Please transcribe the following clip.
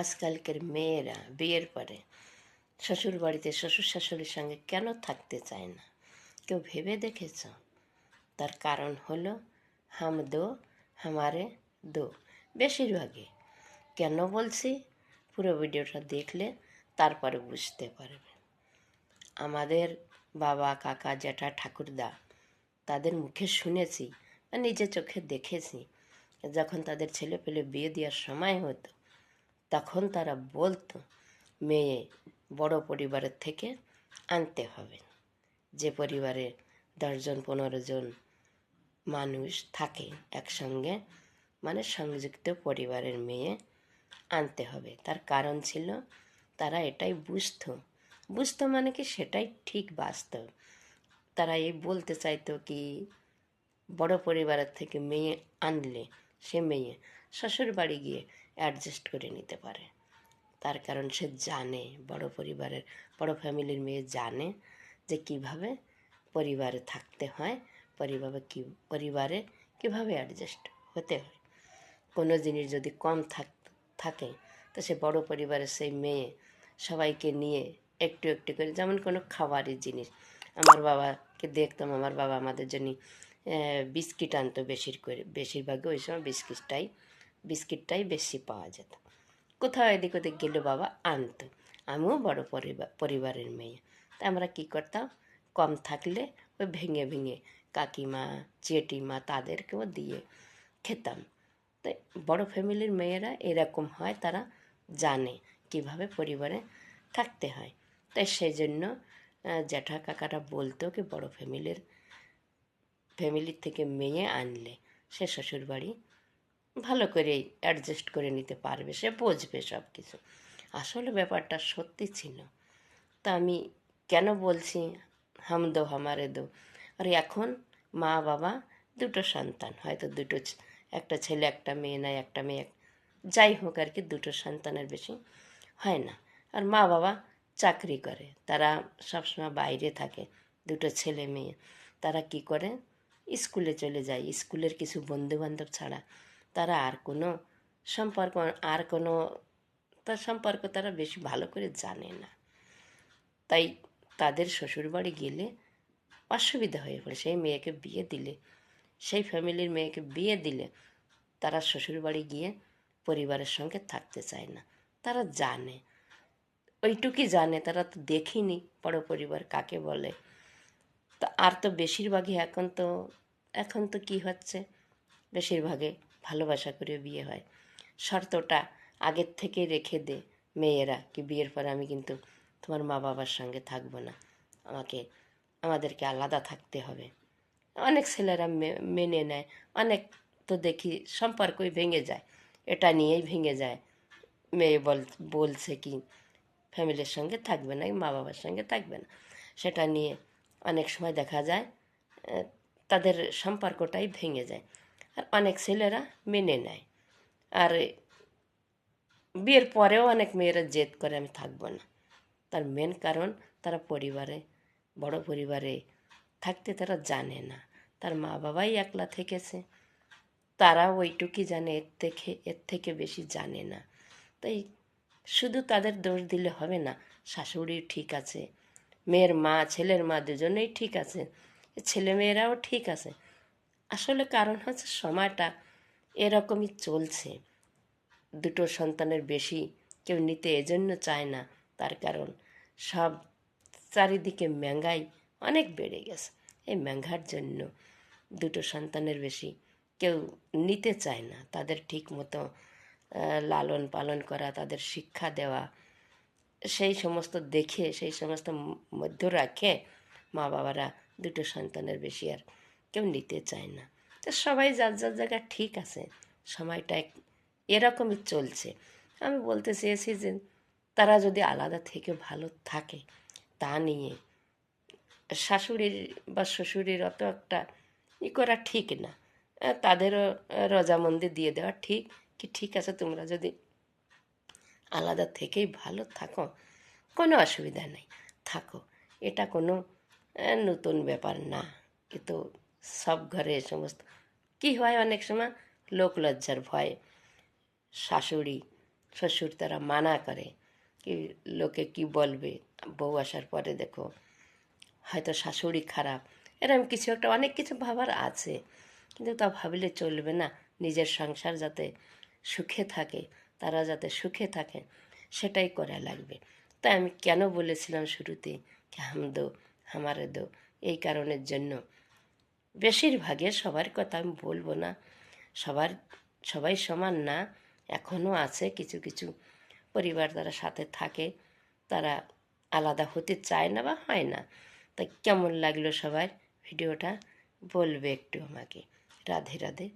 আজকালকার মেয়েরা বিয়ের পরে শ্বশুর বাড়িতে শ্বশুর শাশুড়ির সঙ্গে কেন থাকতে চায় না? কেউ ভেবে দেখেছ? তার কারণ হলো হাম দো হামারে দো। বেশিরভাগই। কেন বলছি পুরো ভিডিওটা দেখলে তারপরে বুঝতে পারবে। আমাদের বাবা, কাকা, জ্যাঠা, ঠাকুরদা তাদের মুখে শুনেছি বা নিজে চোখে দেখেছি, যখন তাদের ছেলে পেলে বিয়ে দেওয়ার সময় হতো তখন তারা বলতো মেয়ে বড় পরিবারের থেকে আনতে হবে। যে পরিবারে 10 জন 15 জন মানুষ থাকে একসঙ্গে, মানে সংযুক্ত পরিবারের মেয়ে আনতে হবে। তার কারণ ছিল তারা এটাই বুঝতো মানে কি সেটাই ঠিক বাস্তব। তারা এই বলতে চাইতো কি বড় পরিবারের থেকে মেয়ে আনলে সে মেয়ে শ্বশুর বাড়ি গিয়ে অ্যাডজাস্ট করে নিতে পারে। তার কারণ সে জানে, বড় ফ্যামিলির মেয়ে জানে যে কিভাবে পরিবারে থাকতে হয়, পরিবারে কিভাবে অ্যাডজাস্ট হতে হয়। কোনো জিনিস যদি কম থাকে তো সে বড় পরিবারের সেই মেয়ে সবাইকে নিয়ে একটু একটু করে, যেমন কোনো খাবারের জিনিস, আমার বাবাকে দেখতাম, আমার বাবা আমাদের জন্য বিস্কিট আনতো বেশিরভাগই ওই সময় বিস্কিটটাই বেশি পাওয়া যেত। কোথাও এদিক ওদিক গেলে বাবা আনতো। আমিও বড় পরিবারের মেয়ে, তা আমরা কী করতাম, কম থাকলে ওই ভেঙে ভেঙে কাকিমা জেঠিমা তাদেরকেও দিয়ে খেতাম। তাই বড় ফ্যামিলির মেয়েরা এরকম হয়, তারা জানে কিভাবে পরিবারে থাকতে হয়। তাই সেই জন্য জ্যাঠা কাকারা বলতো কি বড় ফ্যামিলির থেকে মেয়ে আনলে সে শ্বশুরবাড়ি ভালো করেই অ্যাডজাস্ট করে নিতে পারবে, সে বুঝবে সব কিছু। আসলে ব্যাপারটা সত্যি ছিল। তা আমি কেন বলছি হাম দো হামারে দো? আর এখন মা বাবা দুটো সন্তান, হয়তো একটা ছেলে একটা মেয়ে, নয় একটা মেয়ে, যাই হোক আর কি, দুটো সন্তানের বেশি হয় না। আর মা বাবা চাকরি করে, তারা সবসময় বাইরে থাকে, দুটো ছেলে মেয়ে। তারা কি করে, স্কুলে চলে যায়। স্কুলের কিছু বন্ধুবান্ধব ছাড়া তারা আর কোনো সম্পর্ক আর কোনো তার সম্পর্ক তারা বেশি ভালো করে জানে না। তাই তাদের শ্বশুরবাড়ি গেলে অসুবিধা হয়ে পড়ে। সেই ফ্যামিলির মেয়েকে বিয়ে দিলে তারা শ্বশুরবাড়ি গিয়ে পরিবারের সঙ্গে থাকতে চায় না। তারা জানে, ওইটুকুই জানে, তারা তো দেখিনি বড় পরিবার কাকে বলে। তা আর তো বেশিরভাগই এখন তো কী হচ্ছে, বেশিরভাগে ভালোবাসা করে বিয়ে হয়। শর্তটা আগের থেকে রেখে দে মেয়েরা, কি বিয়ের পরে আমি কিন্তু তোমার মা বাবার সঙ্গে থাকবো না, আমাদেরকে আলাদা থাকতে হবে। অনেক ছেলেরা মেনে নেয়, অনেক তো দেখি সম্পর্কই ভেঙে যায়, এটা নিয়েই ভেঙে যায়। মেয়ে বলছে কি ফ্যামিলির সঙ্গে থাকবে না, মা বাবার সঙ্গে থাকবে না, সেটা নিয়ে অনেক সময় দেখা যায় তাদের সম্পর্কটাই ভেঙে যায়। আর অনেক ছেলেরা মেনে নেয়, আর বিয়ের পরেও অনেক মেয়েরা জেদ করে আমি থাকবো না। তার মেন কারণ তারা বড় পরিবারে থাকতে তারা জানে না, তার মা বাবাই একলা থেকেছে, তারা ওইটুকুই জানে, এর থেকে বেশি জানে না। তাই শুধু তাদের দোষ দিলে হবে না। শাশুড়ি ঠিক আছে, মেয়ের মা ছেলের মা দুজনেই ঠিক আছে, ছেলে মেয়েরাও ঠিক আছে। আসলে কারণ হচ্ছে সময়টা এরকমই চলছে। দুটো সন্তানের বেশি কেউ নিতে এজন্য চায় না, তার কারণ সব চারিদিকে মহঙ্গাই অনেক বেড়ে গেছে। এই মহঙ্গার জন্য দুটো সন্তানের বেশি কেউ নিতে চায় না। তাদের ঠিক মতো লালন পালন করা, তাদের শিক্ষা দেওয়া, সেই সমস্ত মধ্য রাখে মা বাবারা দুটো সন্তানের বেশি আর কেউ নিতে চায় না। তো সবাই যার যার জায়গায় ঠিক আছে, সময়টা এরকমই চলছে। আমি বলতে চেয়েছি যে তারা যদি আলাদা থেকে ভালো থাকে, তা নিয়ে শাশুড়ির বা শ্বশুরের অত একটা করা ঠিক না। তাদেরও রজামন্দি দিয়ে দেওয়া ঠিক আছে, তোমরা যদি আলাদা থেকেই ভালো থাকো কোনো অসুবিধা নেই, থাকো। এটা কোনো নতুন ব্যাপার না। কিন্তু সব ঘরে এ সমস্ত কী হয়, অনেক সময় লোক লজ্জার ভয়ে শাশুড়ি শ্বশুর তারা মানা করে কি লোকে কি বলবে, বউ আসার পরে দেখো হয়তো শাশুড়ি খারাপ, এরকম কিছু একটা অনেক কিছু ভাবার আছে, কিন্তু তা ভাবলে চলবে না। নিজের সংসার যাতে সুখে থাকে, তারা যাতে সুখে থাকে, সেটাই করা লাগবে। তাই আমি কেন বলেছিলাম শুরুতে কি হাম দো হামারে দো, এই কারণের জন্য বেশিরভাগে সবার কথা আমি বলবো না, সবার সবাই সমান না। এখনও আছে কিছু কিছু পরিবার তারা সাথে থাকে, তারা আলাদা হতে চায় না বা হয় না। তাই কেমন লাগলো সবার ভিডিওটা বলবে একটু আমাকে। রাধে রাধে।